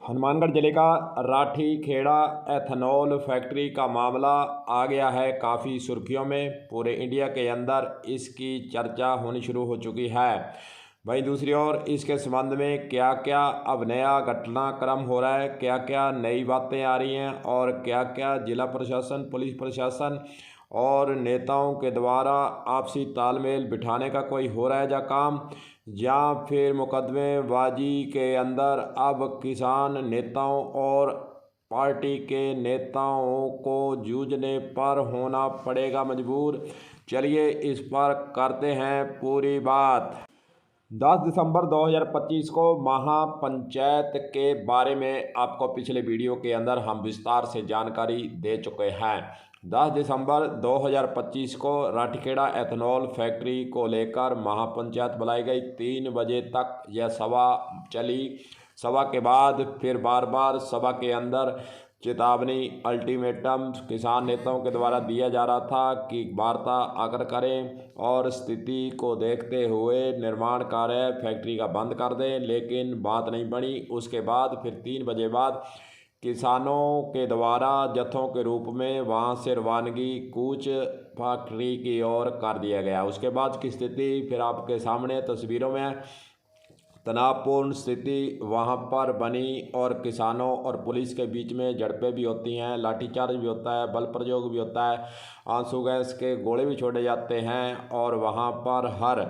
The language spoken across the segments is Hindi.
हनुमानगढ़ जिले का राठी खेड़ा एथेनॉल फैक्ट्री का मामला आ गया है काफ़ी सुर्खियों में। पूरे इंडिया के अंदर इसकी चर्चा होनी शुरू हो चुकी है। वहीं दूसरी ओर इसके संबंध में क्या क्या अब नया घटनाक्रम हो रहा है, क्या क्या नई बातें आ रही हैं और क्या क्या जिला प्रशासन, पुलिस प्रशासन और नेताओं के द्वारा आपसी तालमेल बिठाने का कोई हो रहा है जा काम, या फिर मुकदमेबाजी के अंदर अब किसान नेताओं और पार्टी के नेताओं को जूझने पर होना पड़ेगा मजबूर। चलिए इस पर करते हैं पूरी बात। 10 दिसंबर 2025 को महापंचायत के बारे में आपको पिछले वीडियो के अंदर हम विस्तार से जानकारी दे चुके हैं। 10 दिसंबर 2025 को राठीखेड़ा एथेनॉल फैक्ट्री को लेकर महापंचायत बुलाई गई। 3 बजे तक यह सभा चली। सभा के बाद फिर बार बार सभा के अंदर चेतावनी, अल्टीमेटम किसान नेताओं के द्वारा दिया जा रहा था कि वार्ता आकर करें और स्थिति को देखते हुए निर्माण कार्य फैक्ट्री का बंद कर दें, लेकिन बात नहीं बनी। उसके बाद फिर 3 बजे बाद किसानों के द्वारा जत्थों के रूप में वहां से रवानगी कूच फैक्ट्री की ओर कर दिया गया। उसके बाद की स्थिति फिर आपके सामने तस्वीरों में तनावपूर्ण स्थिति वहां पर बनी और किसानों और पुलिस के बीच में झड़पें भी होती हैं, लाठीचार्ज भी होता है, बल प्रयोग भी होता है, आंसू गैस के गोले भी छोड़े जाते हैं। और वहां पर हर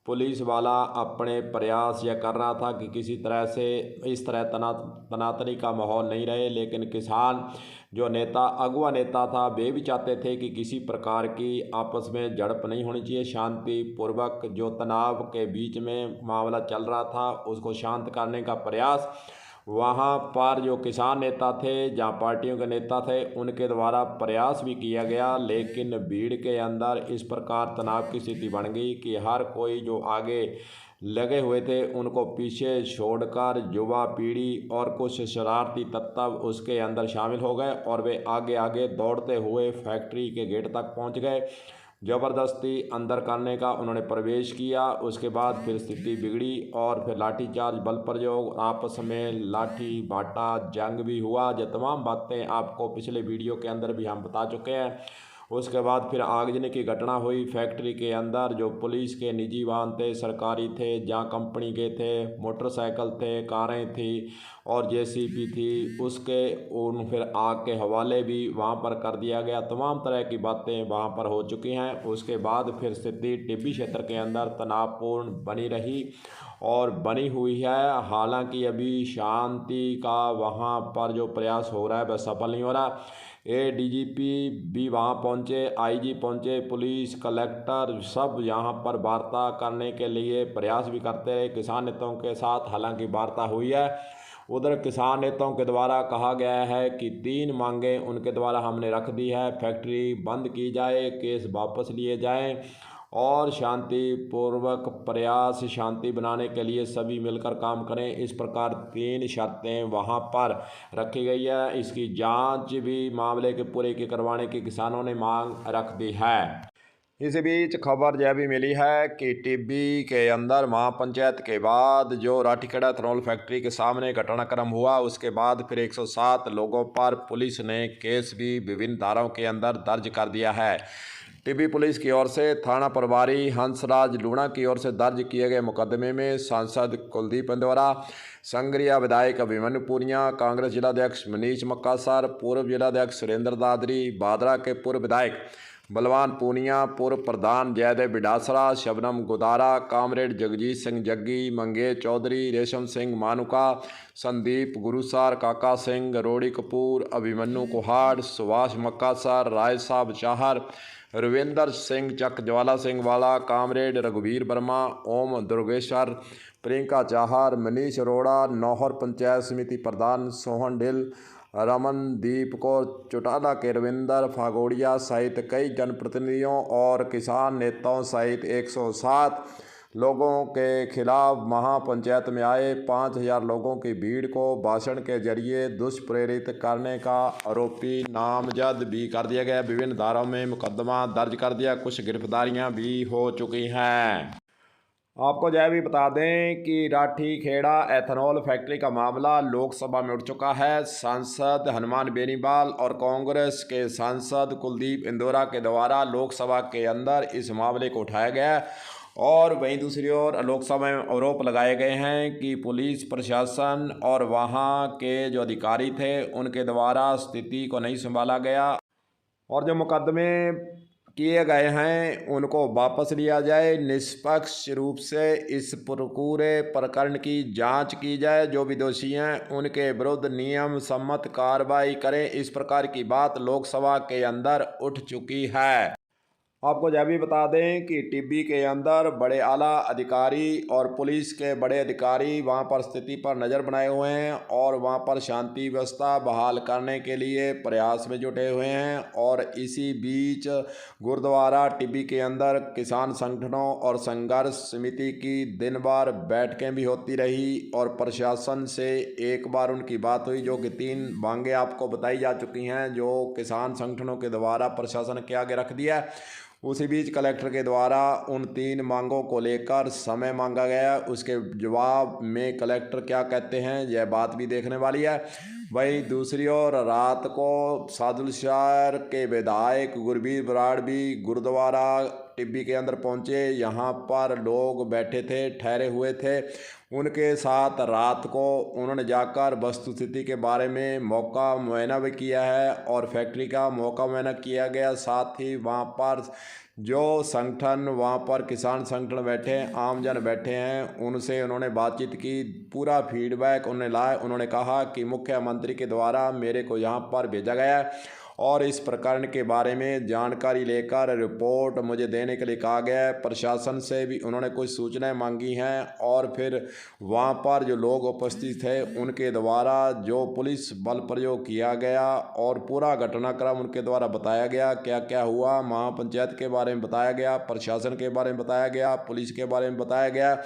पुलिस वाला अपने प्रयास यह कर रहा था कि किसी तरह से इस तरह तनातनी का माहौल नहीं रहे, लेकिन किसान जो नेता अगुआ नेता था वे भी चाहते थे कि किसी प्रकार की आपस में झड़प नहीं होनी चाहिए। शांतिपूर्वक जो तनाव के बीच में मामला चल रहा था उसको शांत करने का प्रयास वहाँ पर जो किसान नेता थे, जहाँ पार्टियों के नेता थे, उनके द्वारा प्रयास भी किया गया, लेकिन भीड़ के अंदर इस प्रकार तनाव की स्थिति बन गई कि हर कोई जो आगे लगे हुए थे उनको पीछे छोड़कर युवा पीढ़ी और कुछ शरारती तत्व उसके अंदर शामिल हो गए और वे आगे आगे दौड़ते हुए फैक्ट्री के गेट तक पहुंच गए। ज़बरदस्ती अंदर करने का उन्होंने प्रवेश किया। उसके बाद फिर स्थिति बिगड़ी और फिर लाठीचार्ज, बल प्रयोग, आपस में लाठी बाटा जंग भी हुआ। जो तमाम बातें आपको पिछले वीडियो के अंदर भी हम बता चुके हैं। उसके बाद फिर आगजनी की घटना हुई फैक्ट्री के अंदर। जो पुलिस के निजी वाहन थे, सरकारी थे, जहाँ कंपनी के थे, मोटरसाइकिल थे, कारें थी और जेसीबी थी, उसके उन फिर आग के हवाले भी वहाँ पर कर दिया गया। तमाम तरह की बातें वहाँ पर हो चुकी हैं। उसके बाद फिर स्थिति टिब्बी क्षेत्र के अंदर तनावपूर्ण बनी रही और बनी हुई है। हालांकि अभी शांति का वहाँ पर जो प्रयास हो रहा है वह सफल नहीं हो रहा। एडीजीपी भी वहाँ पहुँचे, आईजी पहुँचे, पुलिस, कलेक्टर सब यहाँ पर वार्ता करने के लिए प्रयास भी करते रहे किसान नेताओं के साथ। हालांकि वार्ता हुई है। उधर किसान नेताओं के द्वारा कहा गया है कि 3 मांगें उनके द्वारा हमने रख दी है। फैक्ट्री बंद की जाए, केस वापस लिए जाएं और शांतिपूर्वक प्रयास शांति बनाने के लिए सभी मिलकर काम करें। इस प्रकार 3 शर्तें वहां पर रखी गई है। इसकी जांच भी मामले के पूरे की करवाने की किसानों ने मांग रख दी है। इस बीच खबर यह भी मिली है कि टिब्बी के अंदर महापंचायत के बाद जो राठीखेड़ा एथेनॉल फैक्ट्री के सामने घटनाक्रम हुआ, उसके बाद फिर 107 लोगों पर पुलिस ने केस भी विभिन्न धाराओं के अंदर दर्ज कर दिया है। टिब्बी पुलिस की ओर से थाना प्रभारी हंसराज लूणा की ओर से दर्ज किए गए मुकदमे में सांसद कुलदीप इंदौरा, संगरिया विधायक अभिमन्यु पूनिया, कांग्रेस जिलाध्यक्ष मनीष मक्कासर, पूर्व जिलाध्यक्ष सुरेंद्र दादरी, भादरा के पूर्व विधायक बलवान पूनिया, पूर्व प्रधान जयदेव बिडासरा, शबनम गुदारा, कामरेड जगजीत सिंह जग्गी, मंगेश चौधरी, रेशम सिंह मानुका, संदीप गुरुसार, काका सिंह, रोड़ी कपूर, अभिमन्यु कुहाड़, सुभाष मक्कासर, राय साहब चाहर, रविंदर सिंह चक, ज्वाला सिंह वाला, कामरेड रघुवीर वर्मा, ओम दुर्गेश्वर, प्रियंका चाहर, मनीष अरोड़ा, नौहर पंचायत समिति प्रधान सोहन ढिल, रमनदीप कौर चौटाला के रविंदर फागोड़िया सहित कई जनप्रतिनिधियों और किसान नेताओं सहित 107 लोगों के खिलाफ महापंचायत में आए 5000 लोगों की भीड़ को भाषण के जरिए दुष्प्रेरित करने का आरोपी नामजद भी कर दिया गया। विभिन्न धाराओं में मुकदमा दर्ज कर दिया। कुछ गिरफ्तारियां भी हो चुकी हैं। आपको यह भी बता दें कि राठी खेड़ा एथेनॉल फैक्ट्री का मामला लोकसभा में उठ चुका है। सांसद हनुमान बेनीवाल और कांग्रेस के सांसद कुलदीप इंदौरा के द्वारा लोकसभा के अंदर इस मामले को उठाया गया है और वहीं दूसरी ओर लोकसभा में आरोप लगाए गए हैं कि पुलिस प्रशासन और वहां के जो अधिकारी थे उनके द्वारा स्थिति को नहीं संभाला गया और जो मुकदमे किए गए हैं उनको वापस लिया जाए, निष्पक्ष रूप से इस पूरे प्रकरण की जांच की जाए, जो भी दोषी हैं उनके विरुद्ध नियम सम्मत कार्रवाई करें। इस प्रकार की बात लोकसभा के अंदर उठ चुकी है। आपको यह भी बता दें कि टिब्बी के अंदर बड़े आला अधिकारी और पुलिस के बड़े अधिकारी वहां पर स्थिति पर नज़र बनाए हुए हैं और वहां पर शांति व्यवस्था बहाल करने के लिए प्रयास में जुटे हुए हैं। और इसी बीच गुरुद्वारा टिब्बी के अंदर किसान संगठनों और संघर्ष समिति की दिन भर बैठकें भी होती रही और प्रशासन से एक बार उनकी बात हुई, जो कि 3 मांगे आपको बताई जा चुकी हैं जो किसान संगठनों के द्वारा प्रशासन के आगे रख दिया। उसी बीच कलेक्टर के द्वारा उन 3 मांगों को लेकर समय मांगा गया। उसके जवाब में कलेक्टर क्या कहते हैं यह बात भी देखने वाली है। वहीं दूसरी ओर रात को सादुलशहर के विधायक गुरवीर बराड़ भी गुरुद्वारा टिब्बी के अंदर पहुंचे। यहाँ पर लोग बैठे थे, ठहरे हुए थे। उनके साथ रात को उन्होंने जाकर वस्तुस्थिति के बारे में मौका मुआयना भी किया है और फैक्ट्री का मौका मुआयना किया गया। साथ ही वहाँ पर जो संगठन वहाँ पर किसान संगठन बैठे हैं, आम जन बैठे हैं, उनसे उन्होंने बातचीत की। पूरा फीडबैक उन्होंने लाया। उन्होंने कहा कि मुख्यमंत्री के द्वारा मेरे को यहाँ पर भेजा गया है और इस प्रकरण के बारे में जानकारी लेकर रिपोर्ट मुझे देने के लिए कहा गया है। प्रशासन से भी उन्होंने कुछ सूचनाएं मांगी हैं और फिर वहां पर जो लोग उपस्थित थे उनके द्वारा जो पुलिस बल प्रयोग किया गया और पूरा घटनाक्रम उनके द्वारा बताया गया, क्या क्या हुआ, महापंचायत के बारे में बताया गया, प्रशासन के बारे में बताया गया, पुलिस के बारे में बताया गया।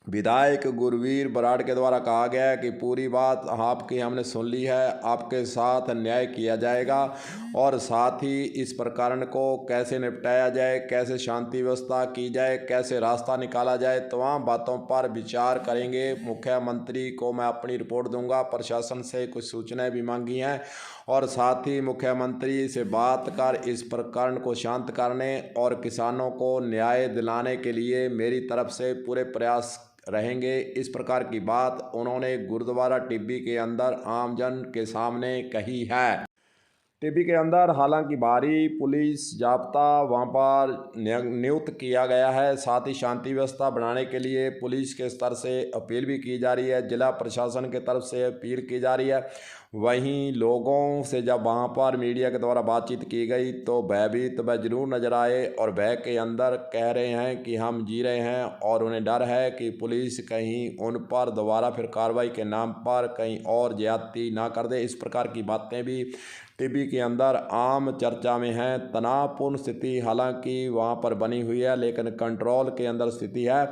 विधायक गुरवीर बराड़ के द्वारा कहा गया है कि पूरी बात आपकी हमने सुन ली है, आपके साथ न्याय किया जाएगा और साथ ही इस प्रकरण को कैसे निपटाया जाए, कैसे शांति व्यवस्था की जाए, कैसे रास्ता निकाला जाए, तमाम बातों पर विचार करेंगे। मुख्यमंत्री को मैं अपनी रिपोर्ट दूंगा। प्रशासन से कुछ सूचनाएं भी मांगी हैं और साथ ही मुख्यमंत्री से बात कर इस प्रकरण को शांत करने और किसानों को न्याय दिलाने के लिए मेरी तरफ से पूरे प्रयास रहेंगे। इस प्रकार की बात उन्होंने गुरुद्वारा टिब्बी के अंदर आमजन के सामने कही है। टिब्बी के अंदर हालांकि भारी पुलिस जाब्ता वहां पर नियुक्त किया गया है। साथ ही शांति व्यवस्था बढ़ाने के लिए पुलिस के स्तर से अपील भी की जा रही है, जिला प्रशासन के तरफ से अपील की जा रही है। वहीं लोगों से जब वहां पर मीडिया के द्वारा बातचीत की गई तो भयभीत वह जरूर नजर आए और भय के अंदर कह रहे हैं कि हम जी रहे हैं और उन्हें डर है कि पुलिस कहीं उन पर दोबारा फिर कार्रवाई के नाम पर कहीं और ज्यादती ना कर दे। इस प्रकार की बातें भी टिब्बी के अंदर आम चर्चा में है। तनावपूर्ण स्थिति हालांकि वहां पर बनी हुई है लेकिन कंट्रोल के अंदर स्थिति है।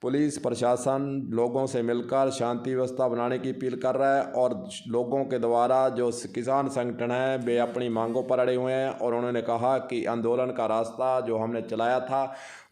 पुलिस प्रशासन लोगों से मिलकर शांति व्यवस्था बनाने की अपील कर रहा है और लोगों के द्वारा जो किसान संगठन है वे अपनी मांगों पर अड़े हुए हैं और उन्होंने कहा कि आंदोलन का रास्ता जो हमने चलाया था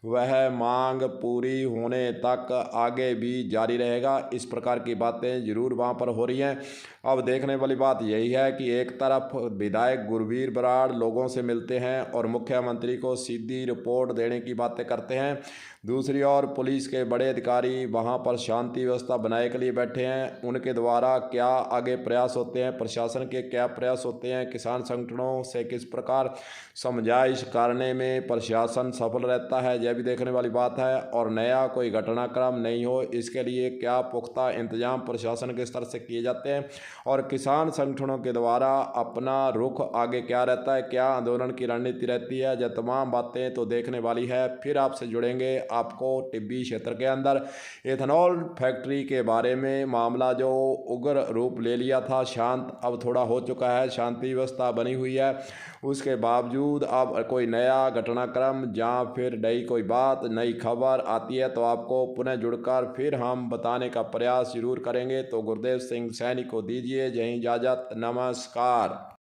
वह मांग पूरी होने तक आगे भी जारी रहेगा। इस प्रकार की बातें जरूर वहां पर हो रही हैं। अब देखने वाली बात यही है कि एक तरफ विधायक गुरवीर बराड़ लोगों से मिलते हैं और मुख्यमंत्री को सीधी रिपोर्ट देने की बातें करते हैं, दूसरी ओर पुलिस के बड़े अधिकारी वहां पर शांति व्यवस्था बनाए के लिए बैठे हैं। उनके द्वारा क्या आगे प्रयास होते हैं, प्रशासन के क्या प्रयास होते हैं, किसान संगठनों से किस प्रकार समझाइश करने में प्रशासन सफल रहता है, यह भी देखने वाली बात है। और नया कोई घटनाक्रम नहीं हो इसके लिए क्या पुख्ता इंतजाम प्रशासन के स्तर से किए जाते हैं और किसान संगठनों के द्वारा अपना रुख आगे क्या रहता है, क्या आंदोलन की रणनीति रहती है, यह तमाम बातें तो देखने वाली है। फिर आपसे जुड़ेंगे आपको टिब्बी क्षेत्र के अंदर एथेनॉल फैक्ट्री के बारे में मामला जो उग्र रूप ले लिया था, शांत अब थोड़ा हो चुका है, शांति व्यवस्था बनी हुई है। उसके बावजूद अब कोई नया घटनाक्रम या फिर नई कोई बात नई खबर आती है तो आपको पुनः जुड़कर फिर हम बताने का प्रयास जरूर करेंगे। तो गुरदेव सिंह सैनी को दीजिए जय हिंद, इजाज़त, नमस्कार।